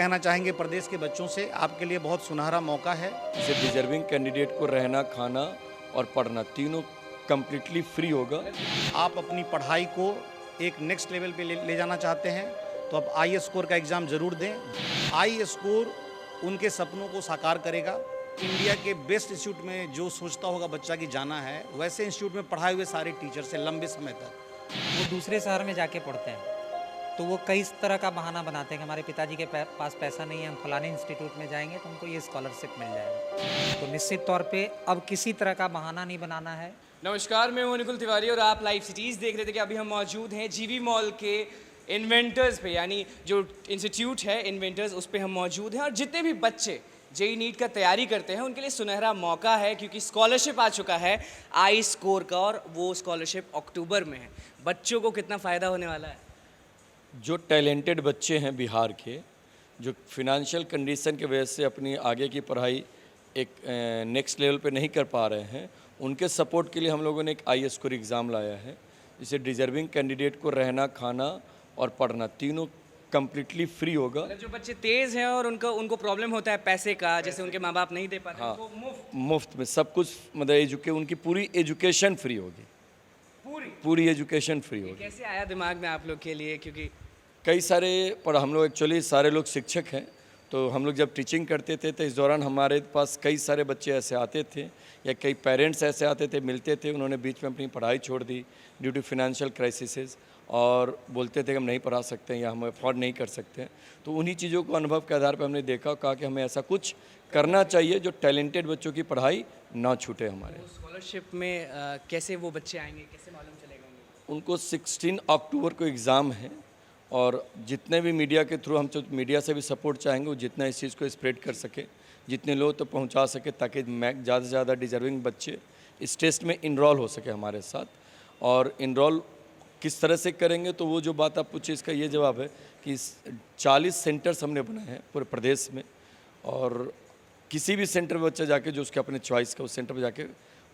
कहना चाहेंगे प्रदेश के बच्चों से, आपके लिए बहुत सुनहरा मौका है। जैसे डिजर्विंग कैंडिडेट को रहना, खाना और पढ़ना तीनों कम्प्लीटली फ्री होगा। आप अपनी पढ़ाई को एक नेक्स्ट लेवल पे ले जाना चाहते हैं तो अब आई स्कोर का एग्ज़ाम ज़रूर दें। आई स्कोर उनके सपनों को साकार करेगा। इंडिया के बेस्ट इंस्टीट्यूट में जो सोचता होगा बच्चा कि जाना है, वैसे इंस्टीट्यूट में पढ़ाए हुए सारे टीचर से लंबे समय तक। वो दूसरे शहर में जाके पढ़ते हैं तो वो कई तरह का बहाना बनाते हैं कि हमारे पिताजी के पास पैसा नहीं है, हम फलाने इंस्टीट्यूट में जाएंगे तो हमको ये स्कॉलरशिप मिल जाएगा। तो निश्चित तौर पे अब किसी तरह का बहाना नहीं बनाना है। नमस्कार, मैं हूं अनुकुल तिवारी और आप लाइव सिटीज़ देख रहे थे कि अभी हम मौजूद हैं जीवी मॉल के इन्वेंटर्स पे, यानी जो इंस्टीट्यूट है इन्वेंटर्स, उस पे हम मौजूद हैं। और जितने भी बच्चे जेई नीट का तैयारी करते हैं उनके लिए सुनहरा मौका है, क्योंकि स्कॉलरशिप आ चुका है आई स्कोर का, और वो स्कॉलरशिप अक्टूबर में है। बच्चों को कितना फ़ायदा होने वाला है? जो टैलेंटेड बच्चे हैं बिहार के, जो फिनेंशियल कंडीशन की वजह से अपनी आगे की पढ़ाई एक नेक्स्ट लेवल पे नहीं कर पा रहे हैं, उनके सपोर्ट के लिए हम लोगों ने एक आई स्कोर एग्ज़ाम लाया है, जिसे डिजर्विंग कैंडिडेट को रहना, खाना और पढ़ना तीनों कम्प्लीटली फ्री होगा। मतलब जो बच्चे तेज़ हैं और उनको प्रॉब्लम होता है पैसे का, जैसे उनके माँ बाप नहीं दे पाते, हाँ, उनको मुफ्त में सब कुछ, मतलब उनकी पूरी एजुकेशन फ्री होगी। पूरी एजुकेशन फ्री होगी। कैसे आया दिमाग में आप लोग के लिए? क्योंकि कई सारे हम लोग एक्चुअली सारे लोग शिक्षक हैं, तो हम लोग जब टीचिंग करते थे तो इस दौरान हमारे पास कई सारे बच्चे ऐसे आते थे या कई पेरेंट्स ऐसे आते थे, मिलते थे, उन्होंने बीच में अपनी पढ़ाई छोड़ दी ड्यू टू फिनेंशियल क्राइसिस और बोलते थे कि हम नहीं पढ़ा सकते हैं या हम अफोर्ड नहीं कर सकते हैं। तो उन्हीं चीज़ों को अनुभव के आधार पर हमने देखा और कहा कि हमें ऐसा कुछ करना चाहिए जो टैलेंटेड बच्चों की पढ़ाई ना छूटे हमारे। स्कॉलरशिप में कैसे वो बच्चे आएंगे, कैसे मालूम चलेगा उनको 16 अक्टूबर को एग्ज़ाम है, और जितने भी मीडिया के थ्रू, हम तो मीडिया से भी सपोर्ट चाहेंगे, वो जितना इस चीज़ को स्प्रेड कर सके, जितने लोग तो पहुंचा सके, ताकि ज़्यादा से ज़्यादा डिजर्विंग बच्चे इस टेस्ट में इनरोल हो सके हमारे साथ। और इनरोल किस तरह से करेंगे, तो वो जो बात आप पूछे इसका ये जवाब है कि 40 सेंटर्स हमने बनाए हैं पूरे प्रदेश में, और किसी भी सेंटर में बच्चा जाके जो उसके अपने चॉइस का उस सेंटर पर जाके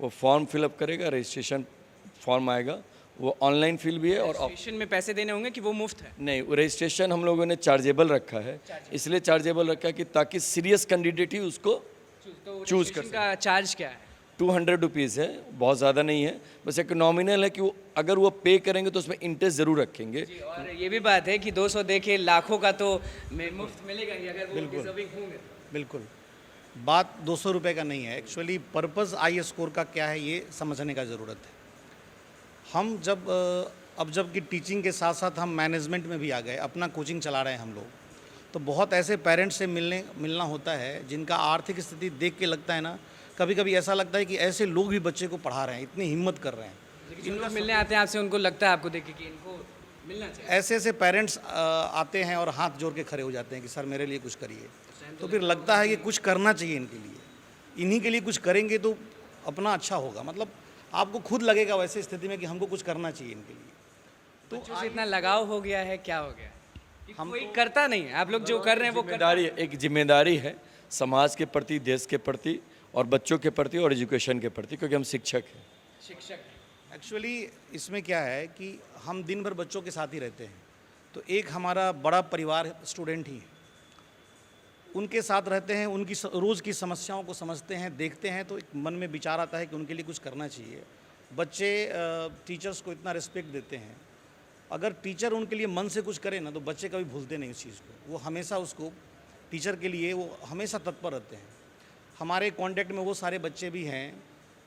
वो फॉर्म फिलअप करेगा, रजिस्ट्रेशन फॉर्म आएगा, वो ऑनलाइन फिल भी है। और रजिस्ट्रेशन में पैसे देने होंगे कि वो मुफ्त है? नहीं, रजिस्ट्रेशन हम लोगों ने चार्जेबल रखा है, इसलिए चार्जेबल रखा है कि ताकि सीरियस कैंडिडेट ही उसको चूज कर सके। का चार्ज क्या है? 200 रुपीज़ है, बहुत ज़्यादा नहीं है, बस एक नॉमिनल है कि वो अगर वो पे करेंगे तो उसमें इंटरेस्ट ज़रूर रखेंगे। और ये भी बात है कि 200 दे के लाखों का तो मुफ्त मिलेगा ही, अगर वो डिजर्विंग होंगे। बिल्कुल, बात 200 रुपये का नहीं है। एक्चुअली पर्पज़ आई स्कोर का क्या है ये समझने का ज़रूरत है। हम जब कि टीचिंग के साथ साथ हम मैनेजमेंट में भी आ गए, अपना कोचिंग चला रहे हैं हम लोग, तो बहुत ऐसे पेरेंट्स से मिलना होता है जिनका आर्थिक स्थिति देख के लगता है ना, कभी कभी ऐसा लगता है कि ऐसे लोग भी बच्चे को पढ़ा रहे हैं, इतनी हिम्मत कर रहे हैं। जिन लोग मिलने आते हैं आपसे, उनको लगता है आपको देख के कि इनको मिलना चाहिए। ऐसे ऐसे पेरेंट्स आते हैं और हाथ जोड़ के खड़े हो जाते हैं कि सर मेरे लिए कुछ करिए। तो फिर लगता है कि कुछ करना चाहिए इनके लिए, इन्हीं के लिए कुछ करेंगे तो अपना अच्छा होगा। मतलब आपको खुद लगेगा वैसे स्थिति में कि हमको कुछ करना चाहिए इनके लिए। तो बच्चों से इतना लगाव हो गया है, क्या हो गया? हम कोई करता नहीं है, आप लोग जो कर रहे हैं वो जिम्मेदारी, एक जिम्मेदारी है समाज के प्रति, देश के प्रति और बच्चों के प्रति और एजुकेशन के प्रति, क्योंकि हम शिक्षक हैं। शिक्षक एक्चुअली इसमें क्या है कि हम दिन भर बच्चों के साथ ही रहते हैं, तो एक हमारा बड़ा परिवार स्टूडेंट ही है, उनके साथ रहते हैं, उनकी रोज़ की समस्याओं को समझते हैं, देखते हैं, तो एक मन में विचार आता है कि उनके लिए कुछ करना चाहिए। बच्चे टीचर्स को इतना रिस्पेक्ट देते हैं, अगर टीचर उनके लिए मन से कुछ करे ना तो बच्चे कभी भूलते नहीं उस चीज़ को, वो हमेशा उसको टीचर के लिए वो हमेशा तत्पर रहते हैं। हमारे कांटेक्ट में वो सारे बच्चे भी हैं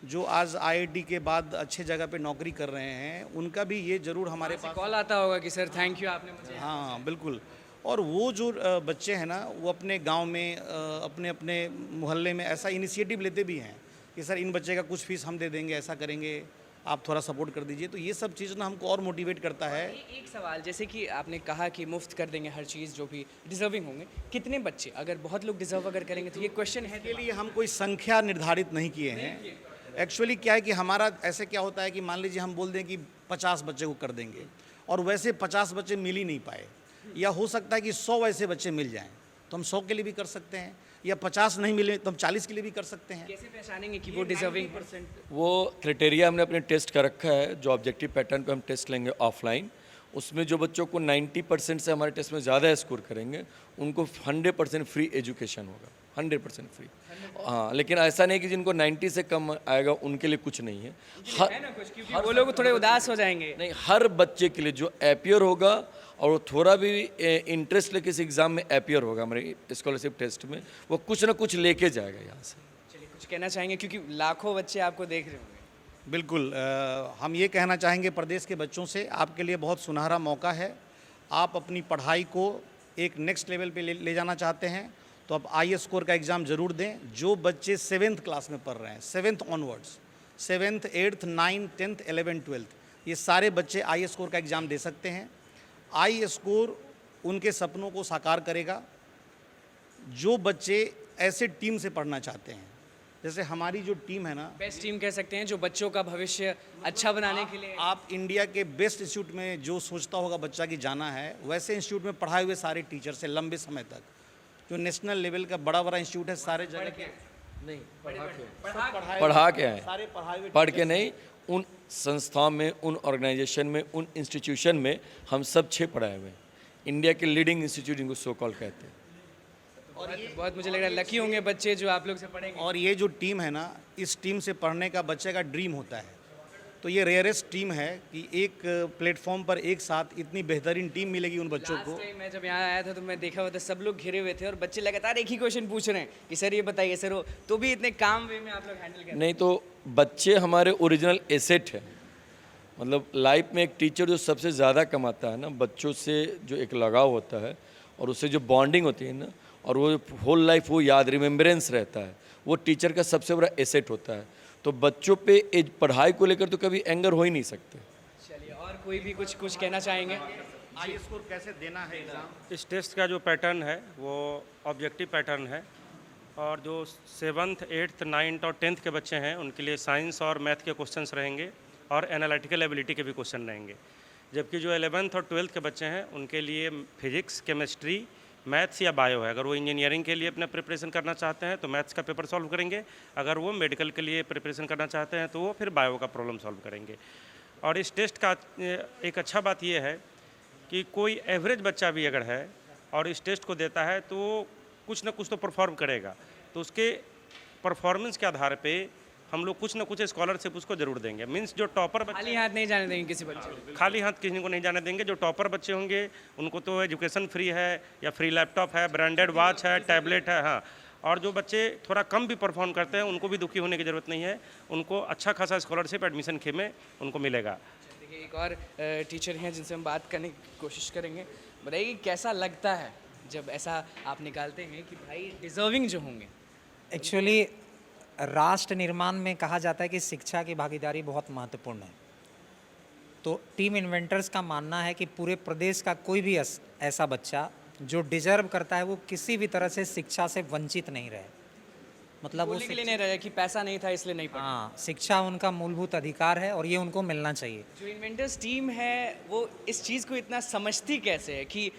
जो आज आईआईटी के बाद अच्छे जगह पे नौकरी कर रहे हैं, उनका भी ये ज़रूर हमारे पास कॉल आता होगा कि सर थैंक यू आपने मुझे। हाँ बिल्कुल। और वो जो बच्चे हैं ना, वो अपने गांव में अपने अपने मोहल्ले में ऐसा इनिशिएटिव लेते भी हैं कि सर इन बच्चे का कुछ फीस हम दे देंगे, ऐसा करेंगे, आप थोड़ा सपोर्ट कर दीजिए। तो ये सब चीज़ ना हमको और मोटिवेट करता है। एक सवाल, जैसे कि आपने कहा कि मुफ्त कर देंगे हर चीज़ जो भी डिजर्विंग होंगे, कितने बच्चे, अगर बहुत लोग डिजर्व अगर करेंगे तो ये क्वेश्चन है के लिए हम कोई संख्या निर्धारित नहीं किए हैं। एक्चुअली क्या है कि हमारा ऐसे क्या होता है कि मान लीजिए हम बोल दें कि 50 बच्चे को कर देंगे, और वैसे 50 बच्चे मिल ही नहीं पाए, या हो सकता है कि 100 वैसे बच्चे मिल जाएं, तो हम 100 के लिए भी कर सकते हैं, या 50 नहीं मिले तो हम 40 के लिए भी कर सकते हैं। कैसे पहचानेंगे कि वो डिजर्विंग? वो क्राइटेरिया हमने अपने टेस्ट का रखा है, जो ऑब्जेक्टिव पैटर्न पे हम टेस्ट लेंगे ऑफलाइन, उसमें जो बच्चों को 90% से हमारे टेस्ट में ज़्यादा स्कोर करेंगे उनको 100% फ्री एजुकेशन होगा, 100% फ्री। हाँ, लेकिन ऐसा नहीं कि जिनको 90 से कम आएगा उनके लिए कुछ नहीं है। है ना कुछ, क्योंकि वो लोग थोड़े उदास हो जाएंगे। नहीं, हर बच्चे के लिए जो एपियर होगा और वो थोड़ा भी इंटरेस्ट लेके इस एग्ज़ाम में एपियर होगा हमारे स्कॉलरशिप टेस्ट में, वो कुछ ना कुछ लेके जाएगा यहाँ से। चलिए कुछ कहना चाहेंगे, क्योंकि लाखों बच्चे आपको देख रहे होंगे। बिल्कुल, हम ये कहना चाहेंगे प्रदेश के बच्चों से, आपके लिए बहुत सुनहरा मौका है। आप अपनी पढ़ाई को एक नेक्स्ट लेवल पे ले जाना चाहते हैं तो आप आई स्कोर का एग्ज़ाम ज़रूर दें। जो बच्चे 7th क्लास में पढ़ रहे हैं, 7th onwards, 7th 8th 9th 10th 11th 12th, ये सारे बच्चे आई स्कोर का एग्ज़ाम दे सकते हैं। आई स्कोर उनके सपनों को साकार करेगा। जो बच्चे ऐसे टीम से पढ़ना चाहते हैं, जैसे हमारी जो टीम है ना, बेस्ट टीम कह सकते हैं, जो बच्चों का भविष्य अच्छा बनाने के लिए। आप इंडिया के बेस्ट इंस्टीट्यूट में जो सोचता होगा बच्चा की जाना है, वैसे इंस्टीट्यूट में पढ़ाए हुए सारे टीचर्स हैं लंबे समय तक। जो नेशनल लेवल का बड़ा बड़ा इंस्टीट्यूट है, सारे जगह के नहीं, पढ़ाए पढ़ा के आए, सारे पढ़ाए हुए पढ़ के नहीं, उन संस्थाओं में, उन ऑर्गेनाइजेशन में, उन इंस्टीट्यूशन में हम सब 6 पढ़ाए हुए हैं। इंडिया के लीडिंग इंस्टीट्यूट इनको सो कॉल कहते हैं। बहुत मुझे लग रहा है लकी होंगे बच्चे जो आप लोग से पढ़ेंगे। और ये जो टीम है ना, इस टीम से पढ़ने का बच्चे का ड्रीम होता है। तो ये रेयरेस्ट टीम है कि एक प्लेटफॉर्म पर एक साथ इतनी बेहतरीन टीम मिलेगी उन बच्चों को। लास्ट टाइम मैं जब यहाँ आया था तो मैं देखा हुआ था सब लोग घिरे हुए थे और बच्चे लगातार एक ही क्वेश्चन पूछ रहे हैं कि सर ये बताइए सर वो, तो भी इतने काम वे में आप लोग हैंडल कर। नहीं तो बच्चे हमारे ओरिजिनल एसेट है। मतलब लाइफ में एक टीचर जो सबसे ज़्यादा कमाता है ना, बच्चों से जो एक लगाव होता है और उससे जो बॉन्डिंग होती है ना, और वो होल लाइफ वो याद रिमेम्बरेंस रहता है, वो टीचर का सबसे बड़ा एसेट होता है। तो बच्चों पे पढ़ाई को लेकर तो कभी एंगर हो ही नहीं सकते। चलिए, और कोई भी कुछ कहना चाहेंगे? आई स्कोर कैसे देना है एग्ज़ाम? इस टेस्ट का जो पैटर्न है वो ऑब्जेक्टिव पैटर्न है, और जो 7th 8th 9th और 10th के बच्चे हैं उनके लिए साइंस और मैथ के क्वेश्चंस रहेंगे और एनालिटिकल एबिलिटी के भी क्वेश्चन रहेंगे। जबकि जो 11th और 12th के बच्चे हैं उनके लिए फिजिक्स, केमिस्ट्री, मैथ्स या बायो है। अगर वो इंजीनियरिंग के लिए अपना प्रिपरेशन करना चाहते हैं तो मैथ्स का पेपर सॉल्व करेंगे, अगर वो मेडिकल के लिए प्रिपरेशन करना चाहते हैं तो वो फिर बायो का प्रॉब्लम सॉल्व करेंगे। और इस टेस्ट का एक अच्छा बात ये है कि कोई एवरेज बच्चा भी अगर है और इस टेस्ट को देता है तो कुछ ना कुछ तो परफॉर्म करेगा, तो उसके परफॉर्मेंस के आधार पे हम लोग कुछ ना कुछ स्कॉलरशिप उसको जरूर देंगे। मीन्स जो टॉपर खाली हाथ नहीं जाने देंगे किसी बच्चे को। खाली हाथ किसी को नहीं जाने देंगे। जो टॉपर बच्चे होंगे उनको तो एजुकेशन फ्री है या फ्री लैपटॉप है, ब्रांडेड वॉच है, टैबलेट है। हाँ, और जो बच्चे थोड़ा कम भी परफॉर्म करते हैं उनको भी दुखी होने की ज़रूरत नहीं है, उनको अच्छा खासा स्कॉलरशिप एडमिशन के में उनको मिलेगा। देखिए, एक और टीचर हैं जिनसे हम बात करने की कोशिश करेंगे। बताइए कि कैसा लगता है जब ऐसा आप निकालते हैं कि भाई डिजर्विंग जो होंगे। एक्चुअली राष्ट्र निर्माण में कहा जाता है कि शिक्षा की भागीदारी बहुत महत्वपूर्ण है। तो टीम इन्वेंटर्स का मानना है कि पूरे प्रदेश का कोई भी ऐसा बच्चा जो डिजर्व करता है वो किसी भी तरह से शिक्षा से वंचित नहीं रहे। मतलब वो बोलने के लिए नहीं रहे कि पैसा नहीं था इसलिए नहीं पढ़ा। हाँ, शिक्षा उनका मूलभूत अधिकार है और ये उनको मिलना चाहिए। जो इन्वेंटर्स टीम है वो इस चीज़ को इतना समझती कैसे है कि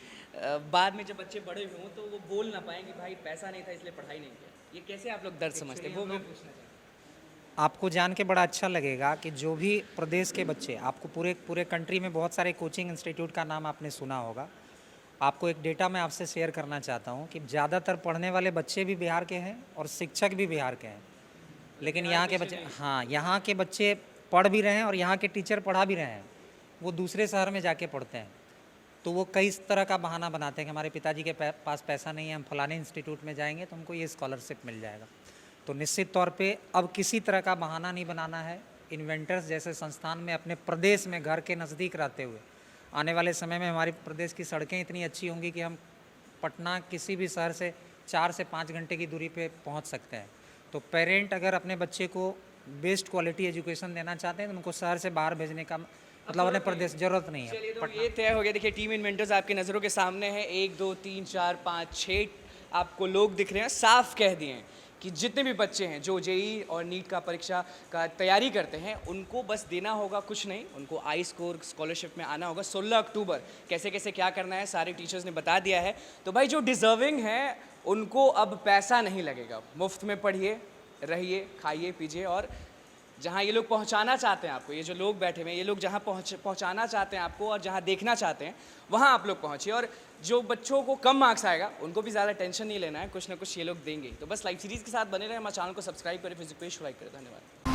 बाद में जब बच्चे बड़े हों तो वो बोल ना पाएं कि भाई पैसा नहीं था इसलिए पढ़ाई नहीं किया। ये कैसे आप लोग दर्द समझते हैं, वो मैं पूछना चाहता हूँ। आपको जान के बड़ा अच्छा लगेगा कि जो भी प्रदेश के बच्चे, आपको पूरे कंट्री में बहुत सारे कोचिंग इंस्टीट्यूट का नाम आपने सुना होगा। आपको एक डेटा मैं आपसे शेयर करना चाहता हूँ कि ज़्यादातर पढ़ने वाले बच्चे भी बिहार के हैं और शिक्षक भी बिहार के हैं। लेकिन यहाँ के बच्चे, हाँ, यहाँ के बच्चे पढ़ भी रहे हैं और यहाँ के टीचर पढ़ा भी रहे हैं, वो दूसरे शहर में जाके पढ़ते हैं। तो वो कई तरह का बहाना बनाते हैं कि हमारे पिताजी के पास पैसा नहीं है, हम फलाने इंस्टीट्यूट में जाएंगे तो हमको ये स्कॉलरशिप मिल जाएगा। तो निश्चित तौर पे अब किसी तरह का बहाना नहीं बनाना है। इन्वेंटर्स जैसे संस्थान में अपने प्रदेश में घर के नज़दीक रहते हुए आने वाले समय में हमारे प्रदेश की सड़कें इतनी अच्छी होंगी कि हम पटना किसी भी शहर से 4 से 5 घंटे की दूरी पे पहुंच सकते हैं। तो पेरेंट अगर अपने बच्चे को बेस्ट क्वालिटी एजुकेशन देना चाहते हैं तो उनको शहर से बाहर भेजने का मतलब अपने प्रदेश ज़रूरत नहीं है। चलिए, तो ये तय हो गया। देखिए, टीम इन्वेंटर्स आपकी नज़रों के सामने है। 1 2 3 4 5 6 आपको लोग दिख रहे हैं। साफ कह दिए हैं कि जितने भी बच्चे हैं जो जेई और नीट का परीक्षा का तैयारी करते हैं उनको बस देना होगा कुछ नहीं, उनको आई स्कोर स्कॉलरशिप में आना होगा। 16 अक्टूबर कैसे कैसे क्या करना है सारे टीचर्स ने बता दिया है। तो भाई जो डिज़र्विंग है उनको अब पैसा नहीं लगेगा, मुफ्त में पढ़िए, रहिए, खाइए, पीजिए और जहाँ ये लोग पहुँचाना चाहते हैं आपको, ये जो लोग बैठे हुए हैं, ये लोग जहाँ पहुँचाना चाहते हैं आपको और जहाँ देखना चाहते हैं वहाँ आप लोग पहुँचिए। और जो बच्चों को कम मार्क्स आएगा उनको भी ज़्यादा टेंशन नहीं लेना है, कुछ ना कुछ ये लोग देंगे। तो बस लाइव सीरीज़ के साथ बने रहे, हमारे चैनल को सब्सक्राइब करें, फेसबुक पेज को लाइक करें। धन्यवाद।